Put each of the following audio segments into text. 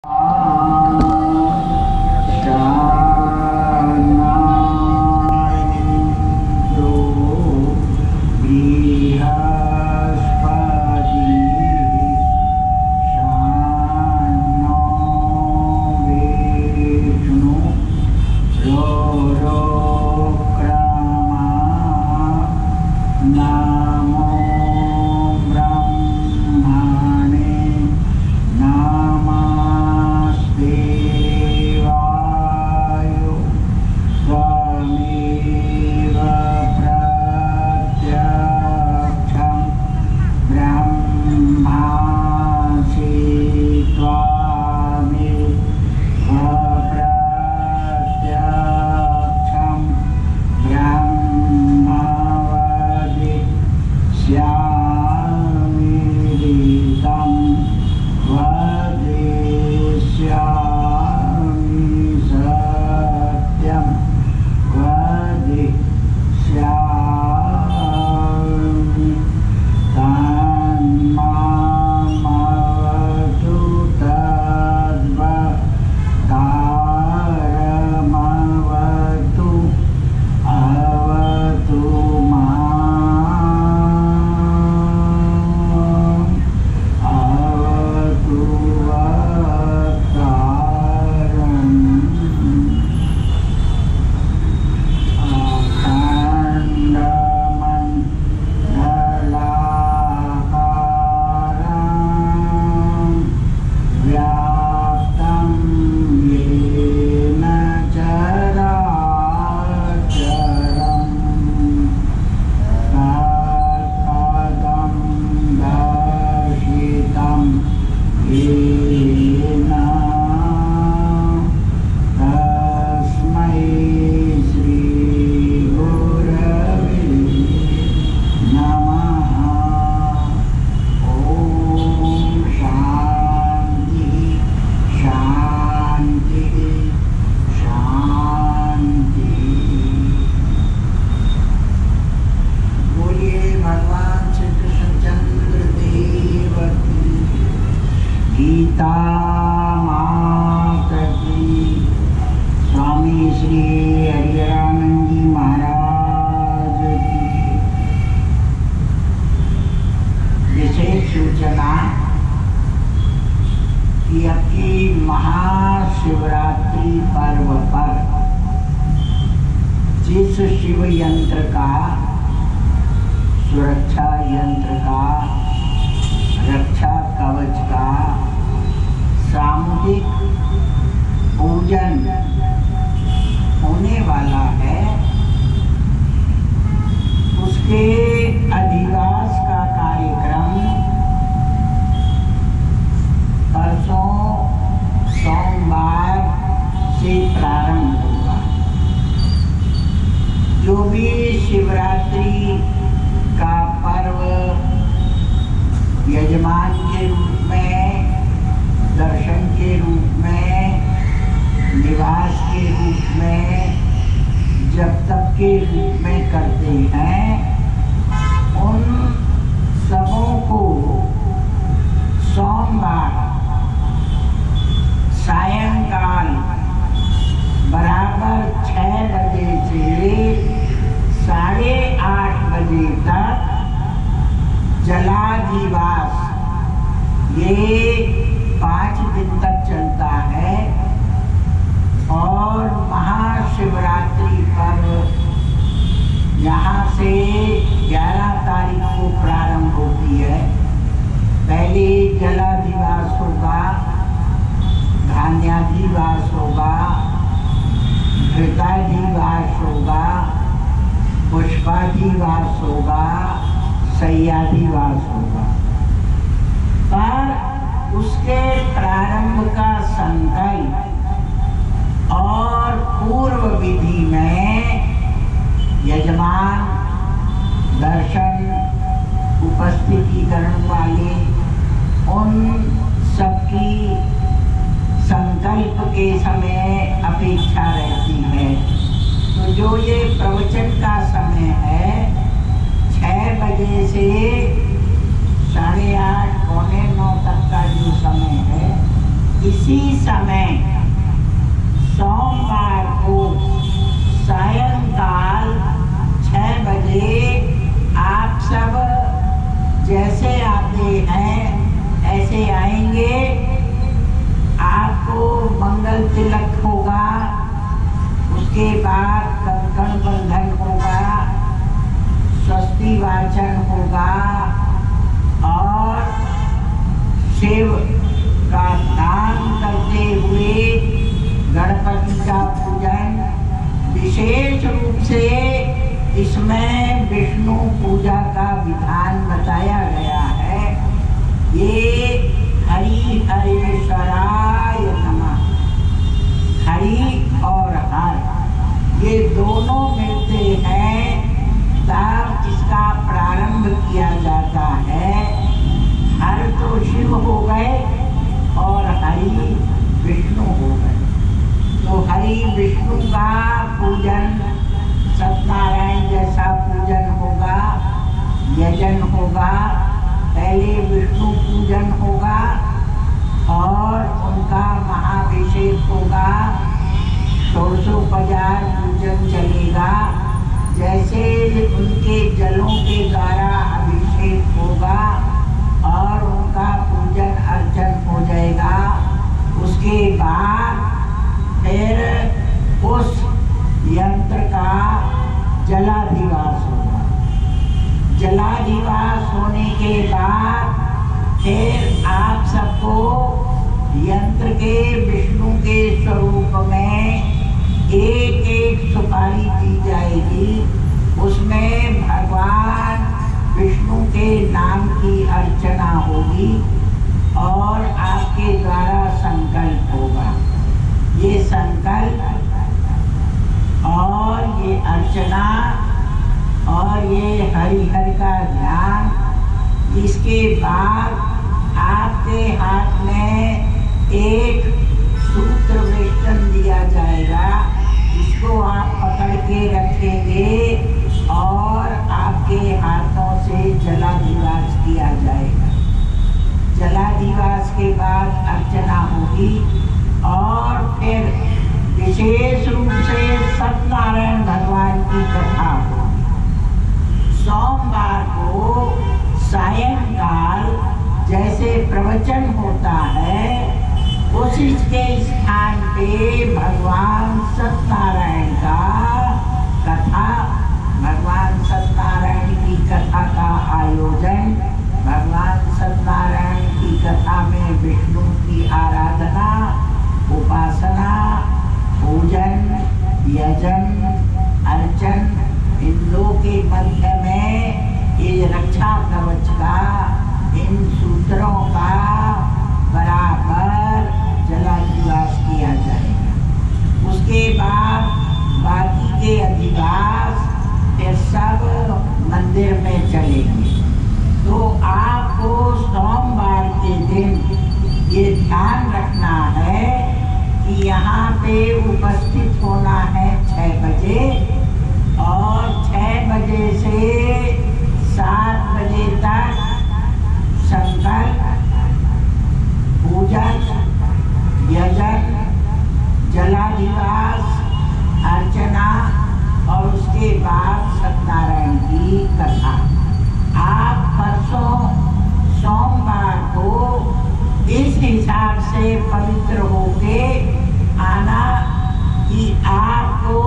8:30 पौने 9 तक का जो समय है, इसी समय सोमवार को सायंकाल 6 बजे आप सब जैसे आते हैं ऐसे आएंगे। आपको मंगल तिलक होगा, उसके बाद कंकण बंधन होगा, स्वस्ति वाचन होगा और शिव का नाम करते हुए गणपति का पूजन। विशेष रूप से इसमें विष्णु पूजा का विधान बताया गया है। ये हरि हरेश्वराय नमः, हरि और हर ये दोनों मिलते हैं तब इसका प्रारंभ किया जाता है। हर तो शिव हो गए और हरि विष्णु हो गए, तो हरि विष्णु का पूजन सत्यनारायण जैसा पूजन होगा, यजन होगा। पहले विष्णु पूजन होगा और उनका महाभिषेक होगा, षोडशोपचार पूजन चलेगा। जैसे उनके जलों के द्वारा अभिषेक होगा और उनका पूजन अर्चन हो जाएगा, उसके बाद फिर उस यंत्र का जलाधिवास होगा। जलाधिवास होने के बाद फिर आप सबको यंत्र के विष्णु के स्वरूप में एक एक सुपारी दी जाएगी। उसमें भगवान विष्णु के नाम की अर्चना होगी और आपके द्वारा संकल्प होगा। ये संकल्प और ये अर्चना और ये हरिहर का ध्यान, इसके बाद आपके हाथ में एक सूत्र वेष्टन दिया जाएगा। इसको आप पकड़ के रखेंगे और आपके हाथों से जलाधिवास किया जाएगा। जलाधिवास के बाद अर्चना होगी और फिर विशेष रूप से सत्यनारायण भगवान की कथा होगी। सोमवार को सायंकाल जैसे प्रवचन होता है, उसी के स्थान पे भगवान सत्यनारायण का कथा, भगवान सत्यनारायण की कथा का आयोजन। भगवान सत्यनारायण की कथा में विष्णु की आराधना, उपासना, पूजन, यजन, अर्चन, इन दो के मध्य में ये रक्षा कवच का, इन सूत्रों का बराबर जलाधिवास किया जाएगा। उसके बाद बाकी के अधिवास फिर सब मंदिर में चलेंगे। तो आपको सोमवार के दिन ये ध्यान रखना है कि यहाँ पे उपस्थित होना है 6 बजे और 6 बजे से 7 बजे तक संकल्प, पूजन, यजन, जलाधिवास, अर्चना और उसके बाद सत्यनारायण की कथा। आप परसों सोमवार को इस हिसाब से पवित्र होके आना कि आपको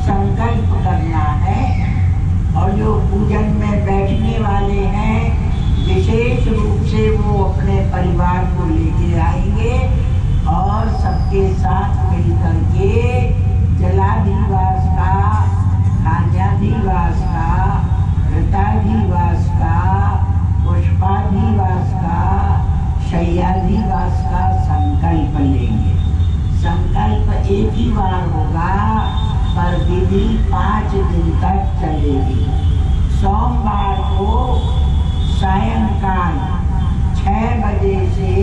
संकल्प करना है। और जो पूजन में बैठने वाले हैं विशेष रूप से वो अपने परिवार को लेके आएंगे और सबके साथ मिलकर के जलाधिवास का, धान्याधिवास का, घृताधिवास का, पुष्पाधिवास का, शय्याधिवास का संकल्प लेंगे। संकल्प एक ही बार होगा पर विधि 5 दिन तक चलेगी। सोमवार को सायंकाल 6 बजे से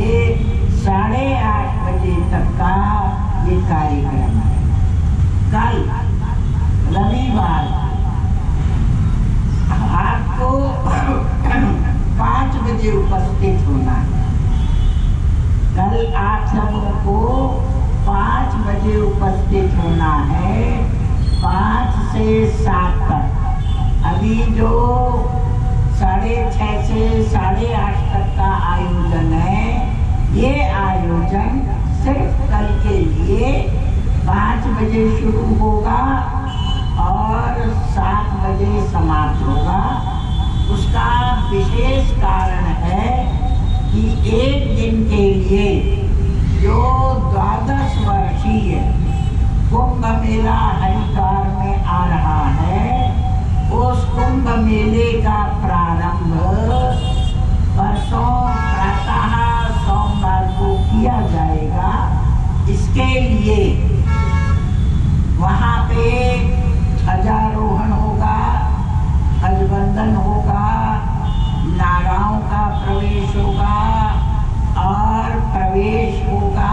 8:30 बजे तक का ये कार्यक्रम है। कल रविवार आपको 5 बजे उपस्थित होना है। कल आप सबों को 5 बजे उपस्थित होना है, 5 से 7 तक। अभी जो 6:30 से 8:30 तक का आयोजन है, ये आयोजन सिर्फ कल के लिए 5 बजे शुरू होगा और 7 बजे समाप्त होगा। उसका विशेष कारण है कि एक दिन के लिए जो 12 वर्षीय कुंभ मेला हरिद्वार में आ रहा है, उस कुंभ मेले का प्रारंभ परसों प्रातः सोमवार को किया जाएगा। इसके लिए वहाँ पे ध्वजारोहण होगा, ध्वजबंधन होगा, नागाओं का प्रवेश होगा और प्रवेश होगा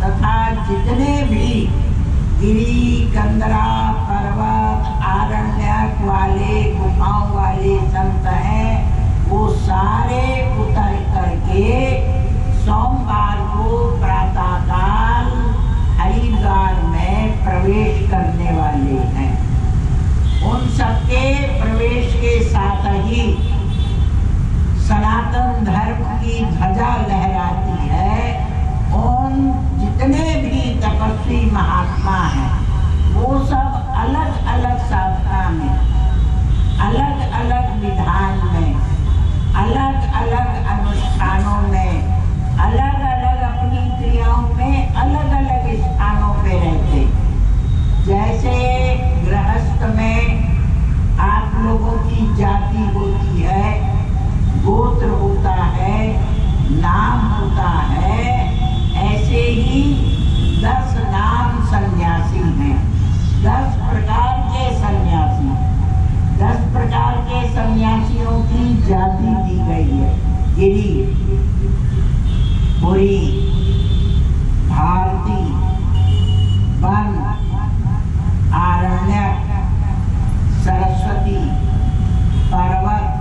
तथा जितने भी गिरी कंदरा पर्वत आरण्यक वाले गुफाओं वाले संत हैं, वो सारे उतर करके सोमवार को प्रातःकाल हरिद्वार में प्रवेश करने वाले हैं। उन सबके प्रवेश के साथ ही सनातन धर्म की ध्वजा लहराती है। उन जितने भी तपस्वी महात्मा हैं, वो सब अलग अलग साधना में, अलग अलग विधान में, अलग अलग अनुष्ठानों में, अलग अलग अपनी क्रियाओं में अलग अलग स्थानों पे रहते। जैसे गृहस्थ में आप लोगों की जाति होती है, गोत्र होता है, नाम होता है, ऐसे ही 10 नाम सन्यासी हैं। 10 प्रकार के सन्यासी, 10 प्रकार के सन्यासियों की जाति दी गई है। गिरी, पुरी, भारती, वन, आरण्यक, सरस्वती, पर्वत,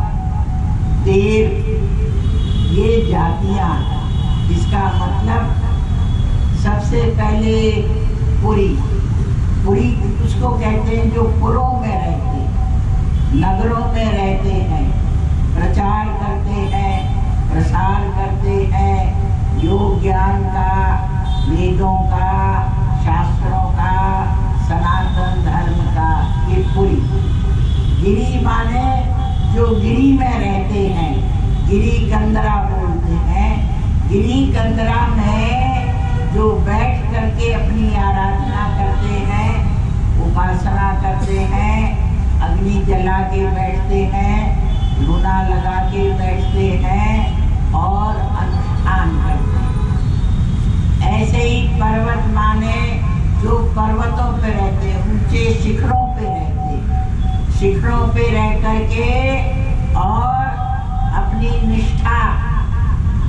तीर्थ, ये जातियां। इसका मतलब सबसे पहले पुरी। पुरी उसको कहते हैं जो पुरों में रहते, नगरों में रहते हैं, प्रचार करते हैं, प्रसार करते हैं योग ज्ञान का, वेदों का, शास्त्रों का, सनातन धर्म का, ये पुरी। गिरी माने जो गिरी में रहते हैं, गिरी कंदरा बोलते हैं। गिरी कंदरा में जो बैठ करके अपनी आराधना करते हैं, उपासना करते हैं, अग्नि जला के बैठते हैं, धुना लगा के बैठते हैं और अनुष्ठान करते हैं। ऐसे ही पर्वत माने जो पर्वतों पे रहते हैं, ऊंचे शिखरों पे रहते हैं, शिखरों पे रह करके और अपनी निष्ठा,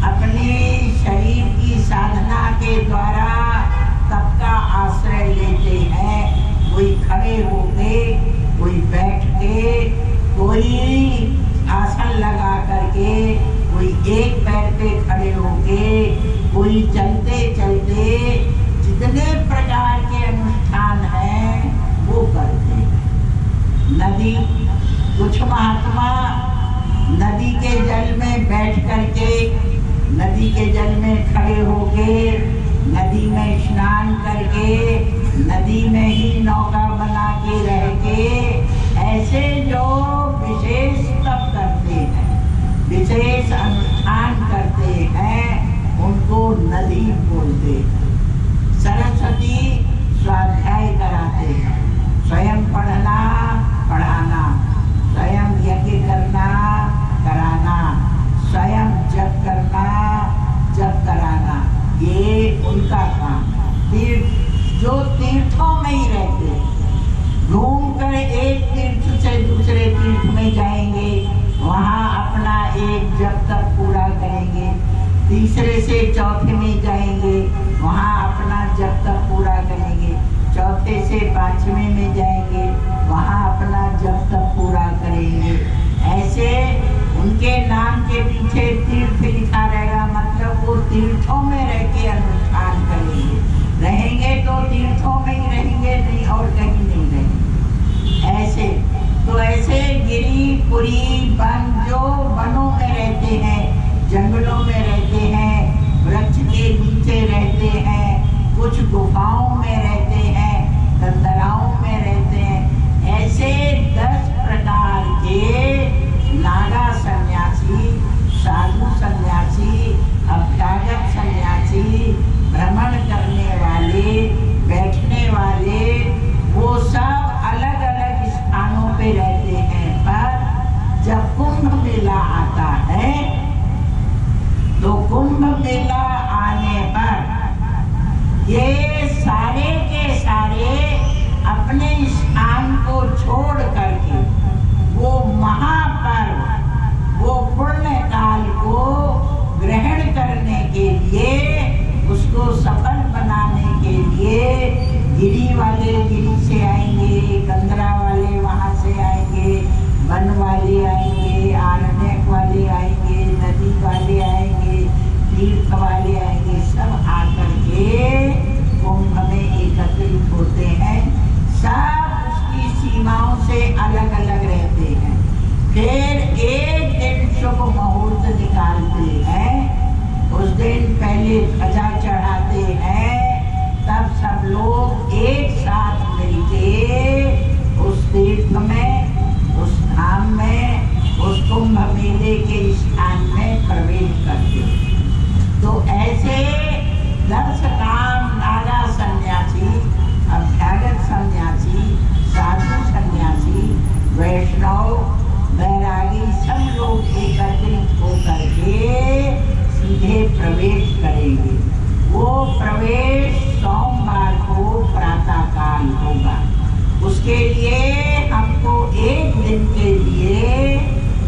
अपनी शरीर की साधना के द्वारा तप का आश्रय लेते हैं। कोई खड़े होके, कोई बैठ के, कोई आसन लगा करके, कोई एक पैर पे खड़े होके, कोई चलते चलते, जितने प्रकार के अनुष्ठान हैं वो करते हैं। नदी, कुछ महात्मा नदी के जल में बैठ करके, नदी के जल में खड़े होके, नदी में स्नान करके, नदी में ही नौका बना के रह के, ऐसे जो विशेष तप करते हैं, विशेष अनुष्ठान करते हैं, उनको नदी बोलते हैं। सरस्वती स्वाध्याय कराते हैं, स्वयं पढ़ना पढ़ाना, स्वयं यज्ञ करना कराना, स्वयं जप करना जप कराना, ये उनका काम। तीर्थ, जो तीर्थों में ही रहते, घूम कर एक तीर्थ से दूसरे तीर्थ में जाएंगे, वहाँ अपना एक जप तक पूरा करेंगे, तीसरे से चौथे में जाएंगे, वहाँ अपना जप तक पूरा करेंगे, चौथे से 5वें में जाएंगे, वहाँ अपना जप तक पूरा करेंगे। ऐसे उनके नाम के पीछे तीर्थ लिखा रहेगा, मतलब वो तीर्थों में पुरी वन, जो वनों में रहते हैं, जंगलों में रहते हैं, वृक्ष के नीचे रहते हैं, कुछ गुफाओं में रहते हैं, दंदराओं में रहते हैं, ऐसे 10 प्रकार के नागा सन्यासी, साधु सन्यासी, अभ्यागत सन्यासी, भ्रमण करने वाले, बैठने वाले, वो सब अलग अलग स्थानों पे रहते हैं। पर जब कुंभ मेला आता है तो कुंभ मेला आने पर ये सारे के सारे अपने स्थान को छोड़ करके वो महापर्व, वो पुण्य काल को ग्रहण करने के लिए, उसको सफल बनाने के लिए गिरी वाले गिरी से आएंगे, कंदरा वाले वहाँ से आएंगे, वन वाले आएंगे, आरण्यक वाले आएंगे, नदी वाले आएंगे, तीर्थ वाले आएंगे, सब आकर के कुंभ में एकत्रित होते हैं। सब उसकी सीमाओं से अलग अलग रहते हैं। फिर एक दिन शुभ मुहूर्त निकालते हैं, उस दिन पहले ध्वजा चढ़ाते हैं, तब सब लोग एक साथ मिलके उस तीर्थ में, उस धाम में, उस कुंभ मेले के स्थान में प्रवेश करते हैं। तो ऐसे 10 काम नागा सन्यासी, अभ्यागत सन्यासी, साधु सन्यासी, वैष्णव, बैरागी, सब लोग एकत्रित होकर के सीधे प्रवेश करेंगे। वो प्रवेश सोमवार को प्रातः काल होगा। उसके लिए हमको एक दिन के लिए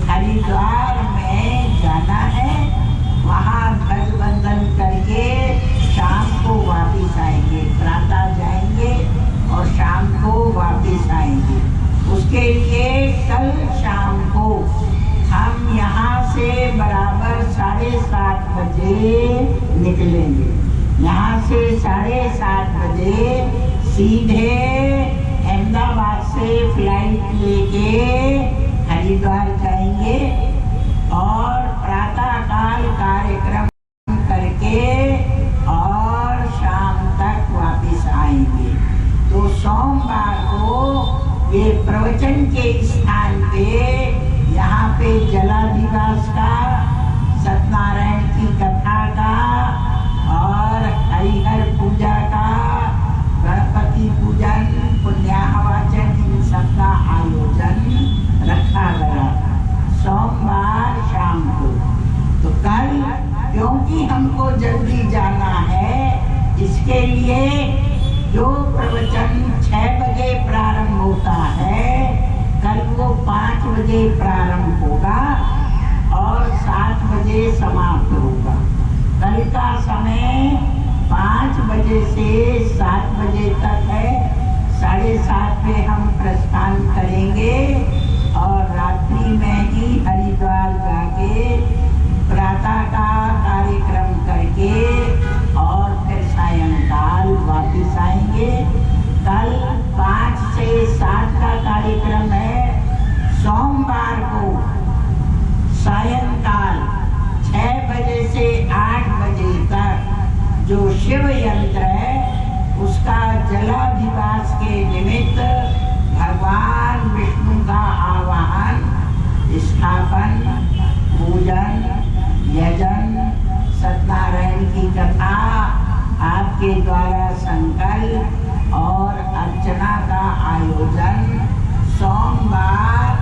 हरिद्वार में जाना है। वहाँ ध्वज बंधन करके शाम को वापिस आएंगे, प्रातः जाएंगे और शाम को वापिस आएंगे। उसके लिए कल शाम को हम यहाँ से बराबर 7:30 बजे निकलेंगे। यहाँ से 7:30 बजे सीधे अहमदाबाद से फ्लाइट लेके हरिद्वार जाएंगे और प्रातः काल कार्यक्रम करके और शाम तक वापस आएंगे। तो सोमवार को ये प्रवचन के स्थान पे, यहाँ पे जलाधिवास का, सत्यनारायण की कथा का और हरिहर पूजा का, गणपति पूजन, पुण्याहवाचन, इन सबका आयोजन रखा गया सोमवार शाम को। तो कल क्योंकि हमको जल्दी जाना है, इसके लिए जो प्रवचन 6 बजे प्रारंभ होता है, कल वो 5 बजे प्रारंभ होगा और 7 बजे समाप्त होगा। कल का समय 5 बजे से 7 बजे तक है। 7:30 पे हम प्रस्थान करेंगे और रात्रि में ही हरिद्वार जाके प्रातः का कार्यक्रम करके और फिर सायंकाल वापिस आएंगे। कल 5 से 7 का कार्यक्रम है। सोमवार को सायंकाल 6 बजे से 8 बजे तक जो शिव यंत्र है, उसका जलाधिवास के निमित्त भगवान विष्णु का आवाहन, स्थापन, पूजन, यजन, सत्यनारायण की कथा, आपके द्वारा संकल्प और अर्चना का आयोजन सोमवार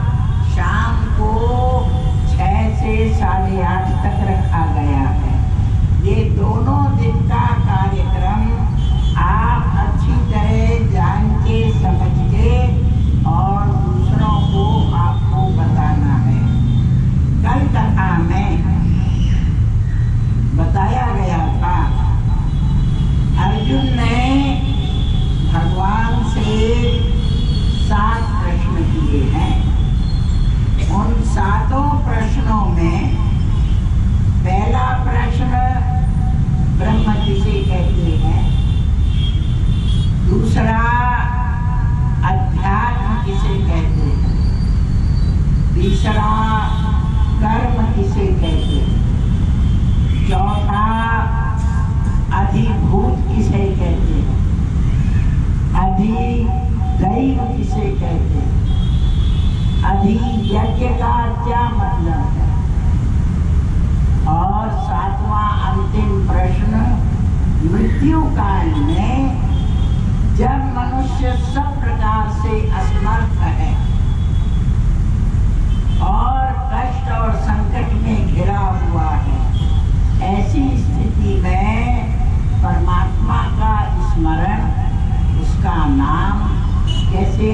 शाम को 6 से 8:30 तक रखा गया है। ये दोनों दिन का कार्यक्रम आप अच्छी तरह जान के, समझ के और दूसरों को आपको बताना है। कल कथा में बताया गया था, अर्जुन ने भगवान से 7 प्रश्न किए हैं। उन 7 प्रश्नों में पहला प्रश्न ब्रह्म जिसे कहते दधि यज्ञ का क्या मतलब है? और सातवां अंतिम प्रश्न, मृत्यु काल में जब मनुष्य सब प्रकार से असमर्थ है और कष्ट और संकट में घिरा हुआ है, ऐसी स्थिति में परमात्मा का स्मरण, उसका नाम कैसे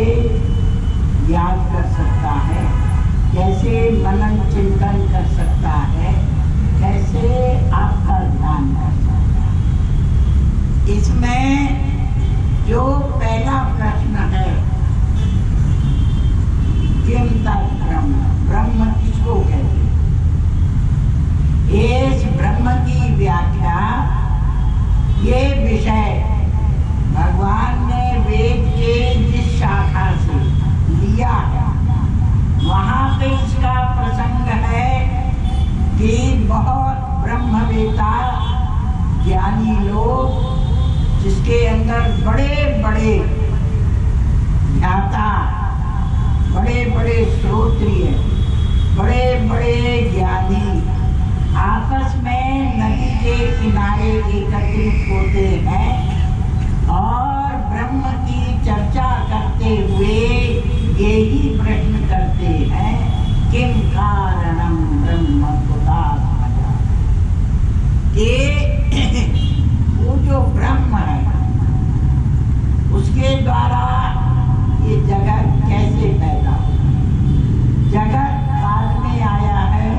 याद कर सकता है, कैसे मनन चिंतन कर सकता है, कैसे आपका ध्यान कर सकता है? इसमें जो पहला प्रश्न है, किम तत् ब्रह्म, ब्रह्म किसको कहते हैं? इस ब्रह्म की व्याख्या, ये विषय भगवान ने वेद के जिस शाखा से लिया है, वहाँ पे इसका प्रसंग है कि बहुत ब्रह्मवेता ज्ञानी लोग, जिसके अंदर बड़े बड़े ज्ञाता, बड़े बड़े श्रोत्रिय, बड़े बड़े ज्ञानी आपस में नदी के किनारे एकत्रित होते हैं और ब्रह्म की चर्चा करते हुए यही प्रश्न करते हैं, किम कारणम ब्रह्म कुतात्मजा। ये वो जो ब्रह्म है, उसके द्वारा ये जगत कैसे पैदा हुआ? जगत बाद में आया है,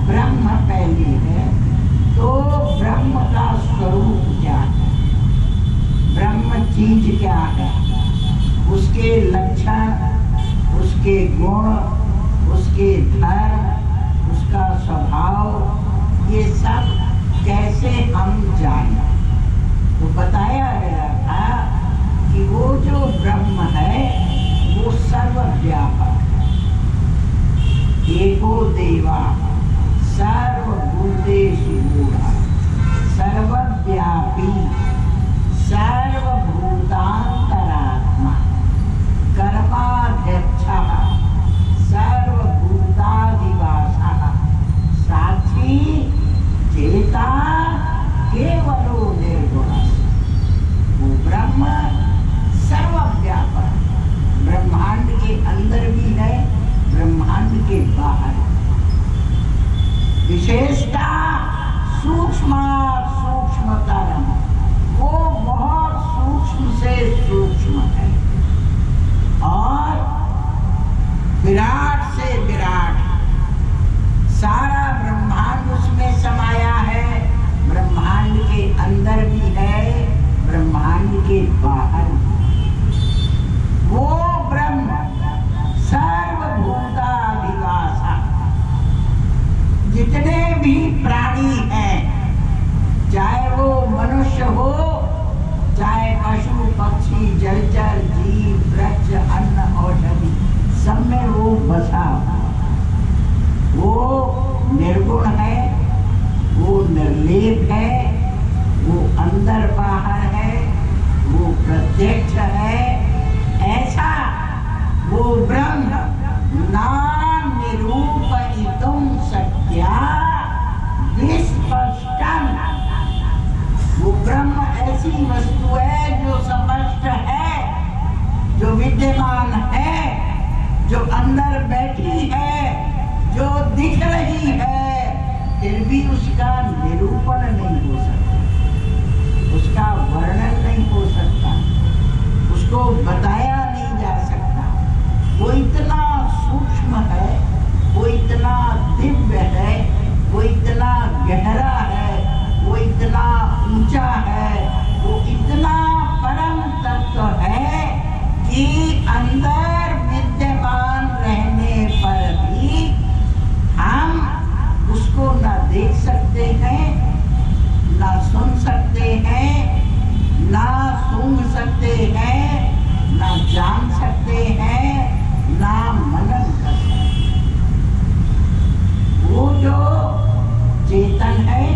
ब्रह्म पहले है, तो ब्रह्म का स्वरूप क्या है, ब्रह्म चीज क्या है, उसके लक्षण, उसके गुण, उसके धर्म, उसका स्वभाव, ये सब कैसे हम जाने? तो बताया गया था कि वो जो ब्रह्म है वो सर्वव्यापक है, एको देवा सर्वभूतेषु मूढ़ः, सर्वव्यापी, सर्वभूतांतरात्मा, कर्माध्यक्षः, सर्वभूताधिवासः, साक्षी चेता केवलो निर्गुणः। वो ब्रह्म सर्वव्यापक, ब्रह्मांड के अंदर भी है, ब्रह्मांड के बाहर। विशेषता सूक्ष्मतरम, वो बहुत सूक्ष्म से सूक्ष्म है और विराट से विराट, सारा ब्रह्मांड उसमें समाया है, ब्रह्मांड के अंदर भी है, ब्रह्मांड के बाहर भी। वो ब्रह्म सर्वभूताधिवासः, जितने भी प्राणी हैं, चाहे वो मनुष्य हो, चाहे पशु पक्षी जलचर जीव वृक्ष अन्न औषधि, सब में वो बसा हुआ। वो निर्गुण है, वो निर्लेप है, वो अंदर बाहर है, वो प्रत्यक्ष है। ऐसा वो ब्रह्म नाम निरूपयितुं शक्या विस्पष्टम, वो ब्रह्म ऐसी वस्तु है जो स्पष्ट है, जो विद्यमान है, जो अंदर बैठी है, जो दिख रही है, फिर भी उसका निरूपण नहीं हो सकता, उसका वर्णन नहीं हो सकता, उसको बताया नहीं जा सकता। वो इतना सूक्ष्म है, वो इतना दिव्य है, वो इतना गहरा है, वो इतना ऊंचा है, वो इतना परम तत्व है कि अंदर विद्यमान रहने पर भी हम उसको न देख सकते हैं, न सुन सकते हैं, न सूंघ सकते हैं, न जान सकते हैं, न मनन कर सकते हैं। वो जो चेतन है,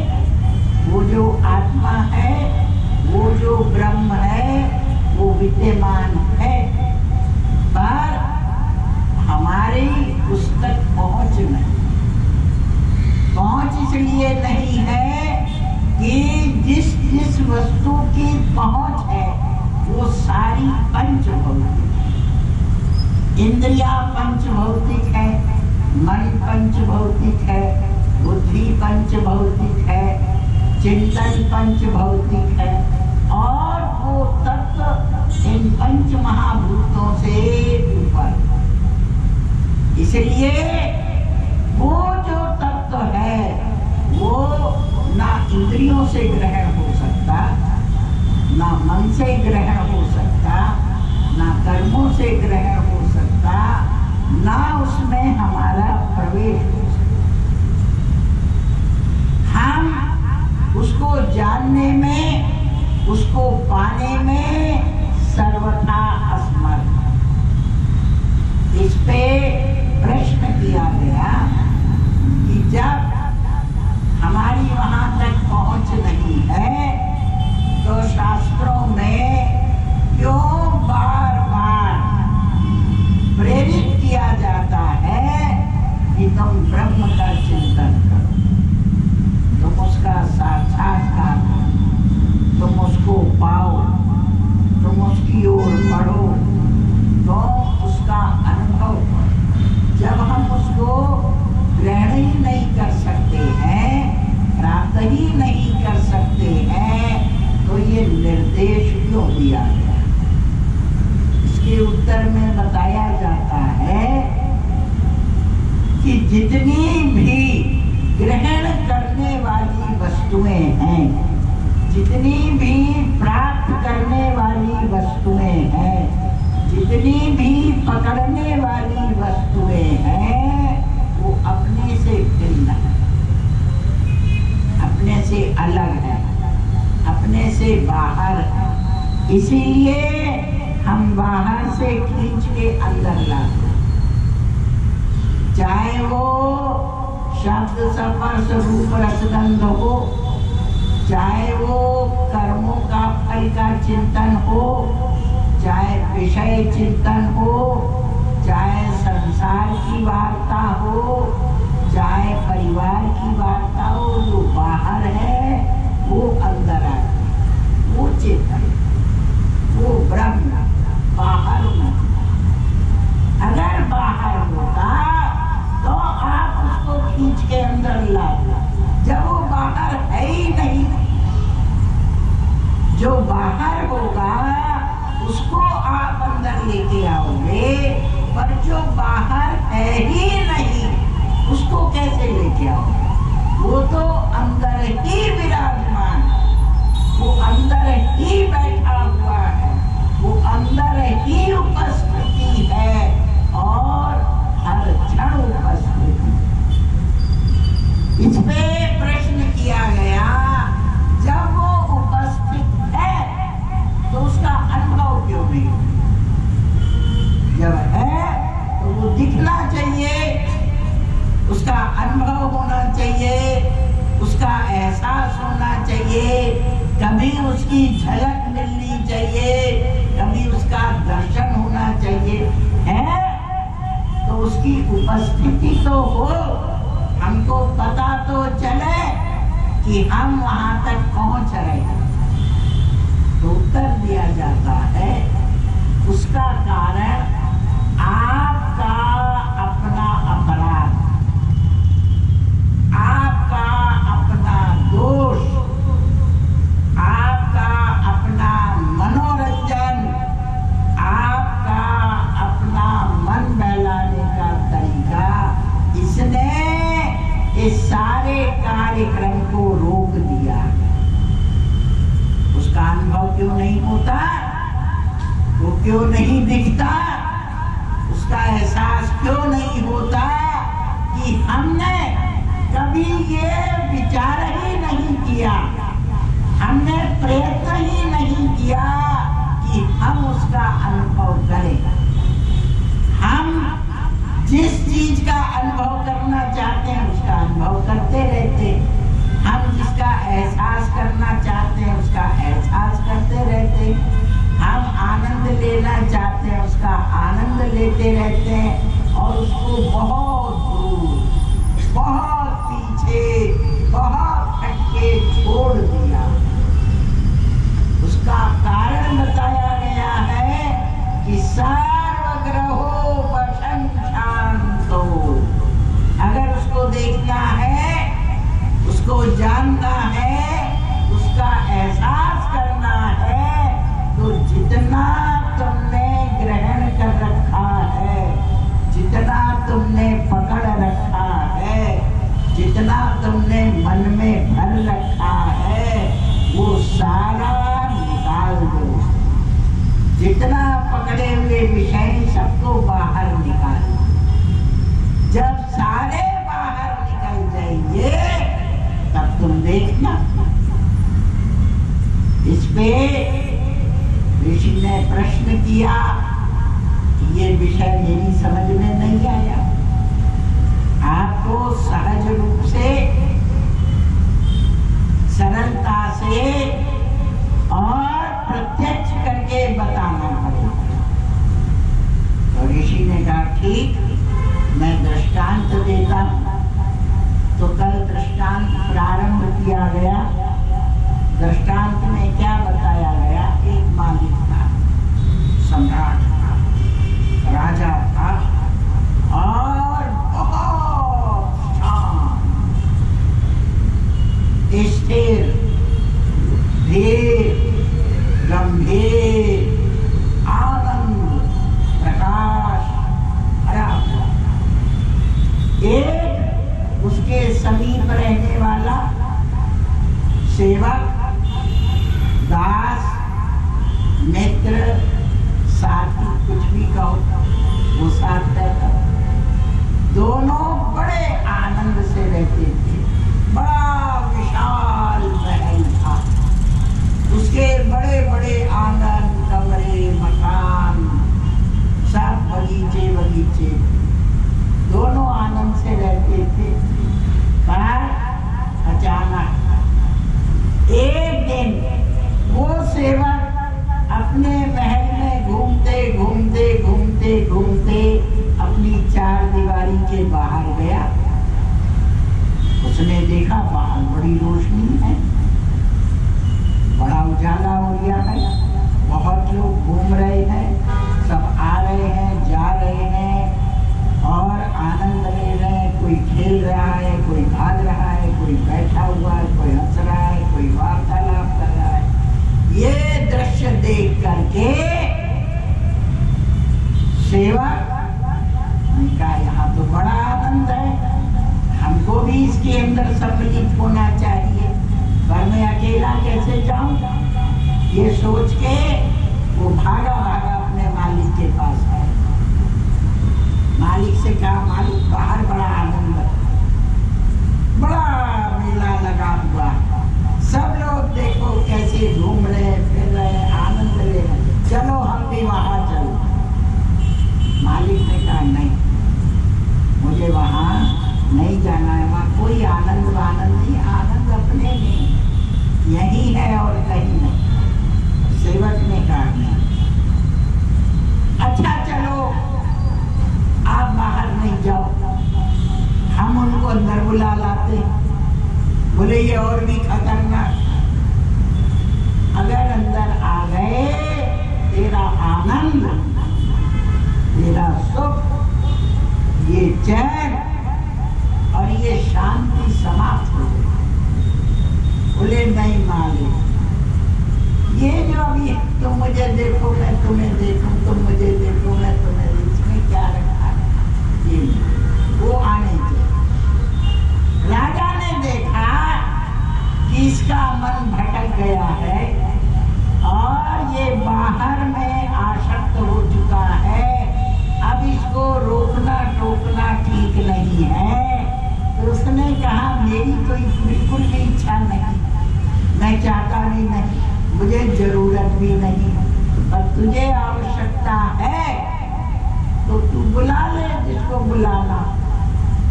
वो जो आत्मा है, वो जो ब्रह्म है, वो विद्यमान है, पर हमारी की पहुंच है वो सारी पंचभौतिक। इंद्रिया पंचभौतिक है, मन पंचभौतिक है, बुद्धि पंचभौतिक है, चिंतन पंचभौतिक है, और वो तत्व इन पंच महाभूतों से ऊपर। इसलिए वो जो तत्व है वो ना इंद्रियों से ग्रहण हो सकता, ना मन से ग्रहण हो सकता, ना कर्मों से ग्रहण हो सकता, ना उसमें हमारा प्रवेश हो सकता। हम उसको जानने में, उसको पाने में सर्वथा असमर्थ। इस पे प्रश्न किया गया कि जब हमारी वहां तक पहुंच नहीं है तो शास्त्रों में क्यों बार बार प्रेरित किया जाता है कि तुम ब्रह्म का चिंतन करो, तुम उसका साक्षात्कार करो, तुम उसको पाओ, तुम उसकी ओर बढ़ो, तुम उसका अनुभव करो। जब हम उसको ग्रहण ही नहीं कर सकते हैं, प्राप्त ही नहीं कर सकते हैं, तो ये निर्देश क्यों दिया गया? इसके उत्तर में बताया जाता है कि जितनी भी ग्रहण करने वाली वस्तुएं हैं, जितनी भी प्राप्त करने वाली वस्तुएं हैं, जितनी भी पकड़ने वाली वस्तुएं हैं, वो अपने से भिन्न है, अपने से अलग है, अपने से बाहर है। इसीलिए हम बाहर से खींच के अंदर लाते, चाहे वो शब्द स्पर्श रूप रसगंध हो, चाहे वो कर्मों का फल का चिंतन हो, चाहे विषय चिंतन हो, चाहे संसार की वार्ता हो, चाहे परिवार की वार्ता हो, जो बाहर है वो अंदर आती, वो चेतन, वो ब्रह्म बाहर नहीं। अगर बाहर होता तो आप उसको खींच के अंदर लाते, जब वो बाहर है ही नहीं। जो बाहर होगा उसको आप अंदर लेके आओगे, पर जो बाहर है ही नहीं उसको कैसे लेके आओगे? वो तो अंदर ही विराजमान है, वो अंदर ही बैठा हुआ है, वो अंदर ही उपस्थिति है और हर क्षण उपस्थिति। इस पे प्रश्न किया गया, जब वो उपस्थित है तो उसका अनुभव क्यों नहीं? जब है तो वो दिखना चाहिए, उसका अनुभव होना चाहिए, उसका एहसास होना चाहिए, कभी उसकी झलक मिलनी चाहिए, कभी उसका दर्शन होना चाहिए। है तो उसकी उपस्थिति तो हो, हमको पता तो चले कि हम वहां तक पहुंच रहे हैं। तो उत्तर दिया जाता है, उसका कारण आपका अपना अपराध, आपका अपना दोष, आपका अपना मनोरंजन, आपका अपना मन बहलाने का तरीका, इसने इस सारे कार्यक्रम को रोक दिया। उसका अनुभव क्यों नहीं होता? वो क्यों नहीं दिखता? उसका एहसास क्यों नहीं होता कि हमने कभी ये विचार ही नहीं किया, हमने प्रयत्न ही नहीं किया कि हम उसका अनुभव करें। हम जिस चीज का अनुभव करना चाहते हैं उसका अनुभव करते रहते, हम जिसका एहसास करना चाहते हैं उसका एहसास करते रहते, हम आनंद लेना चाहते हैं उसका आनंद लेते रहते हैं, और उसको बहुत दूर, बहुत पीछे, बहुत हटके छोड़ दिया। तुमने पकड़ रखा है, जितना तुमने मन में भर रखा है, वो सारा निकाल दो। जितना पकड़े हुए विषय सबको बाहर निकाल दो। जब सारे बाहर निकल जाएंगे तब तुम देखना। इस पे ऋषि ने प्रश्न किया कि ये विषय मेरी समझ में नहीं आया। आपको सहज रूप से, सरलता से और प्रत्यक्ष करके बताना पड़ेगा। तो ऋषि ने कहा ठीक, मैं दृष्टांत देता हूं। तो कल दृष्टांत प्रारंभ किया गया। दृष्टांत में क्या बताया गया? एक मालिक था, सम्राट था, राजा था और बहुत शांत, स्थिर, धीर, गंभीर, आनंद, प्रकाश भरा। एक उसके समीप रहने वाला सेवक, दास, मित्र, साथी, कुछ भी कहो, वो साथ रहता। दोनों बड़े आनंद से रहते थे। बड़ा विशाल महल था, उसके बड़े बड़े आंगन, कमरे, मकान, सब बगीचे बगीचे, दोनों आनंद से रहते थे। पर अचानक एक दिन वो सेवक अपने महल में घूमते घूमते घूमते घूमते अपनी चार दीवारी के बाहर गया। उसने देखा बाहर बड़ी रोशनी है, बड़ा उजाला हो गया है, बहुत लोग घूम रहे हैं, सब आ रहे हैं, जा रहे हैं और आनंद ले रहे हैं। कोई खेल रहा है, कोई भाग रहा है, कोई बैठा हुआ है, कोई हंस रहा है, कोई वार्तालाप कर रहा है। ये दृश्य देख करके सेवक ने कहा यहाँ तो बड़ा आनंद है, हमको भी इसके अंदर सम्मिलित होना चाहिए, पर मैं अकेला कैसे जाऊंगा? ये सोच के वो भागा भागा अपने मालिक के पास गया। मालिक से कहा, मालिक बाहर बड़ा आनंद है, बड़ा मेला लगा हुआ, सब लोग देखो कैसे घूम रहे, फिर रहे, आनंद ले रहे, चलो हम भी वहां चलो। मालिक ने कहा नहीं, मुझे वहां नहीं जाना है, वहां कोई आनंद नहीं, आनंद अपने में यही है और कहीं नहीं। सेवक ने कहा नहीं। अच्छा चलो आप बाहर नहीं जाओ, हम उनको अंदर बुला लाते। बोले ये और भी खतरनाक, अगर अंदर आ गए तेरा आनंद, तेरा सुख, ये चैन और ये शांति समाप्त हो गई। बोले नहीं मालिक, ये जो अभी तुम मुझे देखो मैं तुम्हें देखूं, तुम मुझे देखो मैं तुम्हें, इसमें क्या रखा है? ये वो आने दो। राजा ने देखा कि इसका मन भटक गया है और ये बाहर में आसक्त हो चुका है, अब इसको रोकना टोकना ठीक नहीं है। तो उसने कहा मेरी तो बिल्कुल भी इच्छा नहीं, मैं चाहता भी नहीं, मुझे जरूरत भी नहीं, पर तुझे आवश्यकता है तो तू बुला ले जिसको बुलाना।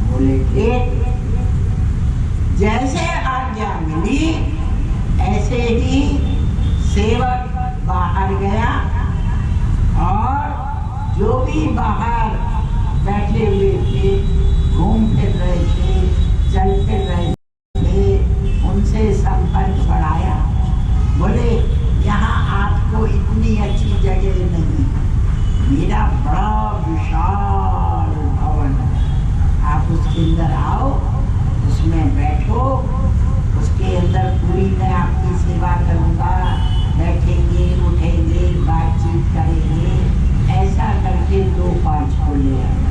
बोले ठीक। जैसे आज्ञा मिली ऐसे ही सेवक बाहर गया और जो भी बाहर बैठे हुए थे, घूम फिर रहे थे, चल फिर रहे थे, उनसे संपर्क बढ़ाया। बोले यहाँ आपको इतनी अच्छी जगह नहीं, मेरा बड़ा विशाल भवन है, आप उसके अंदर आओ, उसमें बैठो, उसके अंदर पूरी मैं आपकी सेवा करूँगा, बैठेंगे उठेंगे बातचीत करेंगे, ऐसा करके 2-5 को ले आया।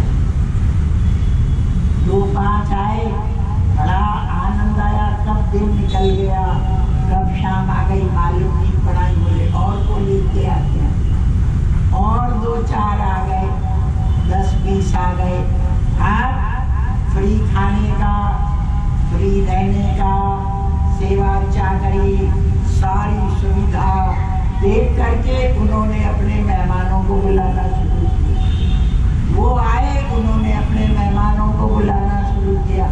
देख करके उन्होंने अपने मेहमानों को बुलाना शुरू किया। वो आए, उन्होंने अपने मेहमानों को बुलाना शुरू किया।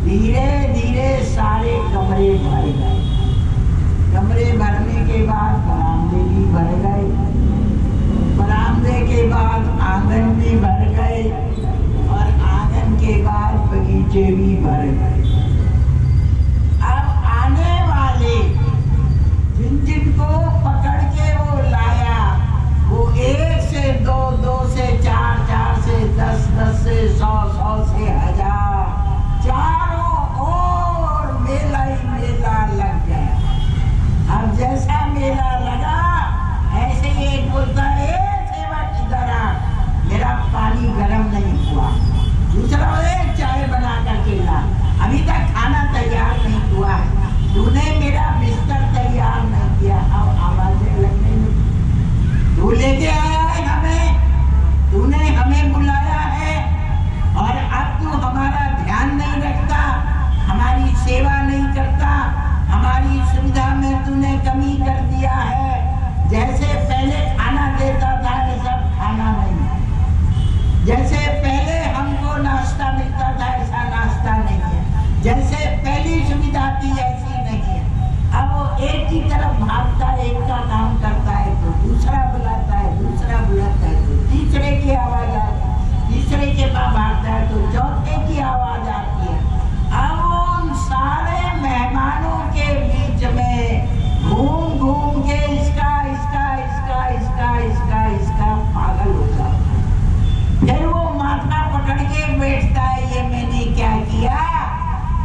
धीरे धीरे सारे कमरे भर गए। कमरे भरने के बाद बरामदे भी भर गए, बरामदे के बाद आंगन भी भर गए और आंगन के बाद बगीचे भी भर गए। अब आने वाले जिन जिनको पकड़ के वो लाया, वो 1 से 2, 2 से 4, 4 से 10, 10 से 100, 100 से 1000, चारों ओर मेला ही मेला लग गया। अब जैसा मेला लगा, ऐसे ही एक बोलता है, सेवक इधर आ, मेरा पानी गर्म नहीं हुआ। दूसरा बोले, चाय बना करके ला, अभी तक खाना तैयार नहीं हुआ है, तूने मेरा बिस्तर तैयार नहीं किया। अब आवाजें लगने लगी, तू लेके आया है हमें, तूने हमें बुलाया है और अब तू हमारा ध्यान नहीं रखता, हमारी सेवा नहीं करता, हमारी सुविधा में तूने कमी कर दिया है। जैसे पहले खाना देता था ऐसा खाना नहीं, जैसे पहले हमको नाश्ता मिलता था ऐसा नाश्ता नहीं है, जैसे पहली सुविधा थी ऐसी नहीं है। अब वो एक की तरफ भागता है, एक का काम करता है तो दूसरा बुलाता है, दूसरा बुलाता है तो तीसरे की आवाज आती है, तीसरे के पास भागता है तो चौथे की आवाज आती है। अब उन सारे मेहमानों के बीच में घूम घूम के इसका इसका इसका इसका इसका इसका पागल होता है। फिर वो माथा पकड़ के बैठता है, ये मैंने क्या किया।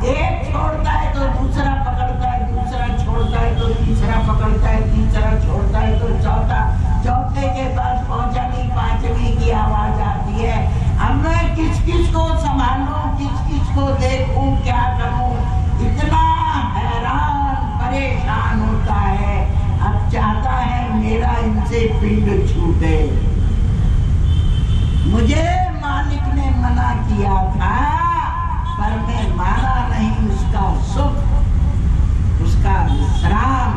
एक छोड़ता है तो दूसरा पकड़ता है, दूसरा छोड़ता है तो तीसरा पकड़ता है, तीसरा छोड़ता है तो चौथा, चौथे के पास पहुंचा नहीं, पांचवी की आवाज आती है। अब मैं किस किस को संभालूं, किस किस को देखूं, क्या करूं, इतना हैरान परेशान होता है। अब चाहता है मेरा इनसे पिंड छूटे। मुझे मालिक ने मना किया था पर मैं माना नहीं। उसका सुख, उसका विश्राम,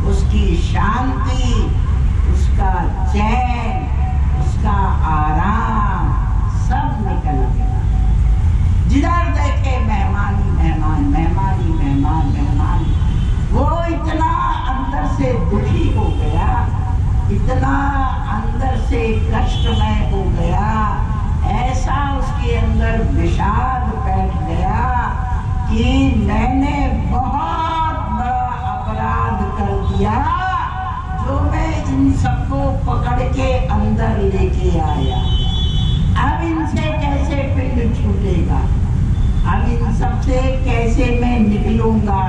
उसकी शांति, उसका चैन, उसका आराम सब निकल गया। जिधर देखे मेहमान ही मेहमान, मेहमान ही मेहमान, मेहमान। वो इतना अंदर से दुखी हो गया, इतना अंदर से कष्टमय हो गया, ऐसा उसके अंदर विषाद बैठ गया कि मैंने बहुत बड़ा अपराध कर दिया जो मैं इन सबको पकड़ के अंदर लेके आया। अब इनसे कैसे पिंड छूटेगा, अब इन सबसे कैसे मैं निकलूंगा।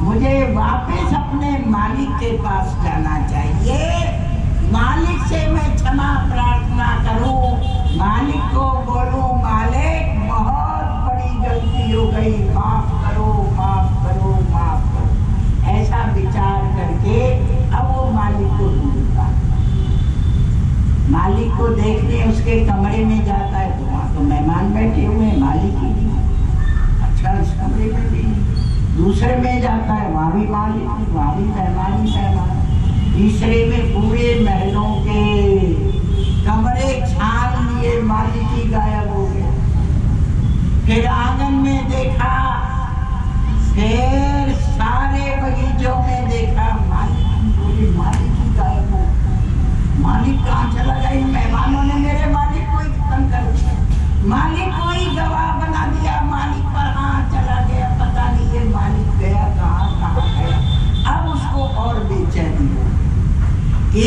मुझे वापस अपने मालिक के पास जाना चाहिए। मालिक से मैं क्षमा प्रार्थना करूं, मालिक को बोलूं, मालिक बहुत बड़ी गलती हो गई, माफ करो, माफ करो, माफ करो। ऐसा विचार करके अब वो मालिक को ढूंढता, मालिक को देखने उसके कमरे में जाता है तो वहाँ तो मेहमान बैठे हुए हैं, मालिक ही नहीं। अच्छा, इस कमरे में भी। दूसरे में जाता है, वहाँ भी मालिक, वहाँ भी मेहमान ही मेहमान। तीसरे में पूरे महलों के कमरे छान लिए, मालिक ही गायब हो गए। फिर आंगन में देखा, फिर सारे बगीचों में देखा, मालिक ही गायब हो। मालिक कहाँ चला गया? इन मेहमानों ने मेरे मालिक को ही खत्म कर दिया, मालिक को ही गवाह बना दिया, मालिक पर हाथ चला गया, पता नहीं ये मालिक गया कहाँ गया। अब उसको और बेचैनी हो कि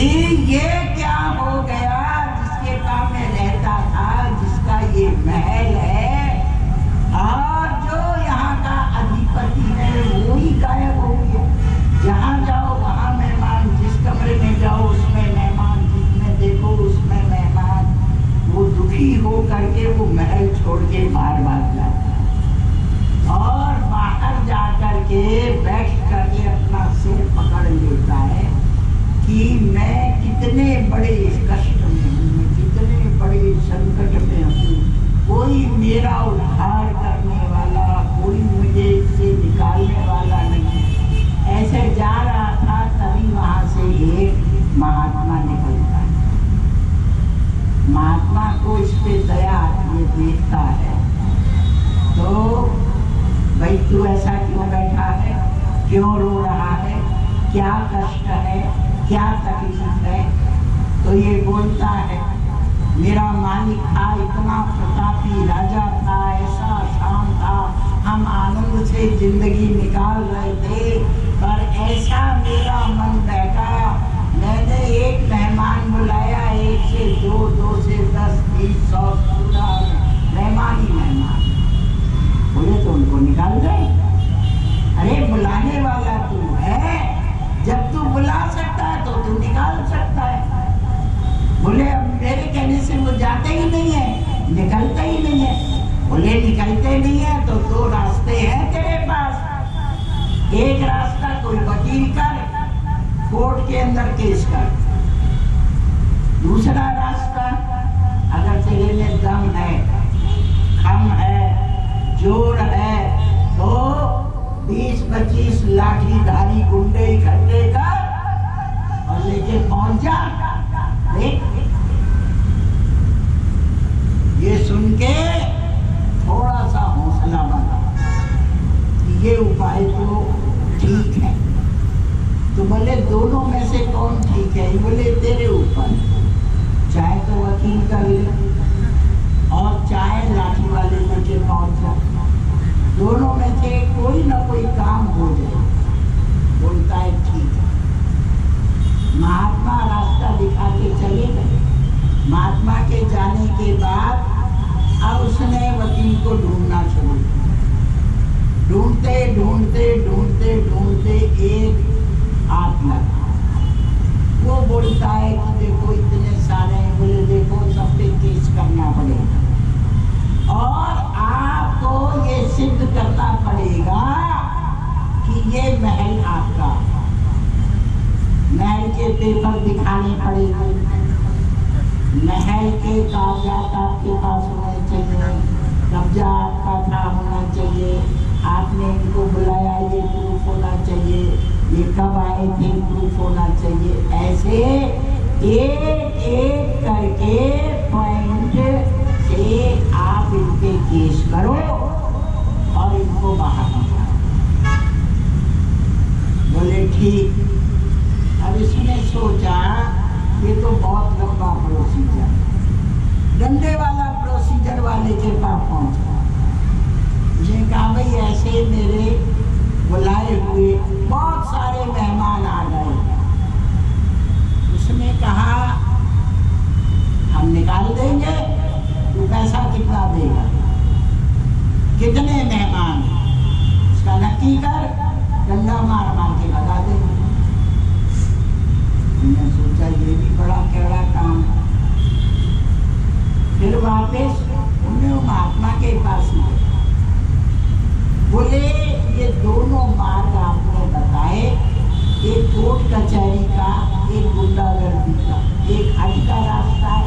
ये क्या हो गया, जिसके काम में रहता था, जिसका ये महल है और जो यहाँ का अधिपति है वो ही गायब हो गया। जहाँ जाओ वहाँ मेहमान, जिस कमरे में जाओ उसमें मेहमान, जिसमें देखो उसमें मेहमान। वो दुखी हो करके वो महल छोड़ के बाहर भाग जाता है और बाहर जा करके बैठ करके अपना सिर पकड़ लेता है कि मैं कितने बड़े कष्ट में हूँ, मैं कितने बड़े संकट में हूँ। कोई मेरा उद्धार करने वाला, कोई मुझे इससे निकालने वाला नहीं। ऐसे जा रहा था तभी वहाँ से एक क्यों रो रहा है, क्या कष्ट है, क्या तकलीफ है। तो ये बोलता है मेरा मालिक था, इतना प्रतापी राजा था, ऐसा शान था, हम आनंद से जिंदगी निकाल रहे थे, पर ऐसा मेरा मन बहका, मैंने एक मेहमान बुलाया, 1 से 2, 2 से 10, 20, 100 पूरा मेहमान ही मेहमान बोले तो उनको निकाल गए। अरे बुलाने वाला तू है, जब तू बुला सकता है तो तू निकाल सकता है। बोले अब मेरे कहने से वो जाते ही नहीं है, निकलते ही नहीं है। बोले निकलते नहीं है तो 2 रास्ते हैं तेरे पास। एक रास्ता कोई वकील कर, कोर्ट के अंदर केस कर। दूसरा रास्ता, अगर तेरे में दम है, खम है, जोर है, तो 20-25 लाठीधारी गुंडे इकट्ठे कर और लेके पहुंच जा। ये सुन के थोड़ा सा हौसला बना, ये उपाय तो ठीक है। तो बोले दोनों में से कौन ठीक है? बोले तेरे ऊपर, चाहे तो वकील कर ले और चाहे लाठी वाले लेके पहुंच जा, दोनों में से कोई ना कोई काम हो जाए। बोलता है ठीक है। महात्मा रास्ता दिखा के चले गए। महात्मा के जाने के बाद अब उसने वकील को ढूंढना शुरू किया। ढूंढते ढूंढते ढूंढते ढूंढते एक आठ लगा। वो बोलता है कि देखो इतने सारे हैं। बोले देखो सब पे केस करना पड़ेगा और आपको ये सिद्ध करना पड़ेगा कि ये महल आपका। महल के पेपर दिखाने पड़ेंगे, महल के कागजात आपके पास होने चाहिए, कब्जा आपका था होना चाहिए, आपने इनको बुलाया ये प्रूफ होना चाहिए, ये कब आए थे प्रूफ होना चाहिए। ऐसे एक एक करके पॉइंट से आप इनके केस करो और इनको बाहर निकालो। बोले ठीक। अब इसने सोचा ये तो बहुत लंबा प्रोसीजर, डंडे वाला प्रोसीजर वाले के पास पहुंचा। उसने कहा भाई ऐसे मेरे बुलाए हुए बहुत सारे मेहमान आ गए। उसने कहा हम निकाल देंगे, तू पैसा कितना देगा, कितने मेहमान, उसका नक्की कर, डंडा मार मार के भगा देंगे। मैंने सोचा ये भी बड़ा कैड़ा काम। फिर वापस उन्हें महात्मा के पास गए। बोले ये दोनों मार्ग आपने बताए, एक कोर्ट कचहरी का, एक गुंडागर्दी का, एक हज का रास्ता है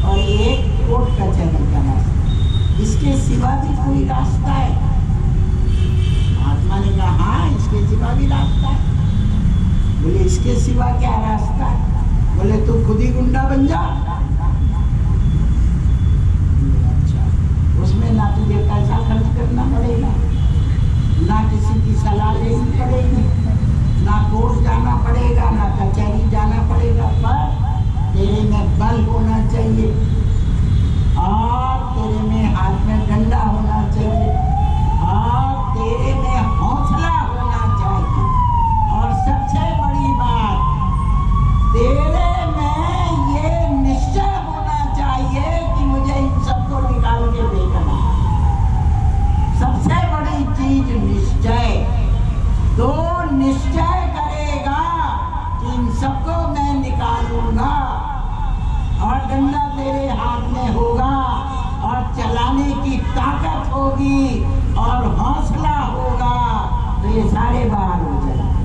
और एक कोर्ट कचहरी का रास्ता। इसके सिवा भी कोई रास्ता है? महात्मा ने कहा हाँ इसके सिवा भी रास्ता है। बोले इसके सिवा क्या रास्ता है? बोले तू खुद ही गुंडा बन जा। अच्छा, उसमें ना तुझे पैसा खर्च करना पड़ेगा, ना किसी की सलाह लेनी पड़ेगी, ना कोर्ट जाना पड़ेगा, ना कचहरी जाना पड़ेगा, पर तेरे में बल होना चाहिए और तेरे में हाथ में डंडा होना चाहिए और तेरे में हौसला होना चाहिए और सबसे बड़ी बात तेरे में ये निश्चय होना चाहिए कि मुझे इन सबको निकाल के देखना। सबसे बड़ी चीज निश्चय। तो निश्चय करेगा कि इन सबको मैं निकालूंगा और डंडा तेरे हाथ में होगा और चलाने की ताकत होगी और हौसला होगा, तो ये सारे बाहर हो जाएंगे।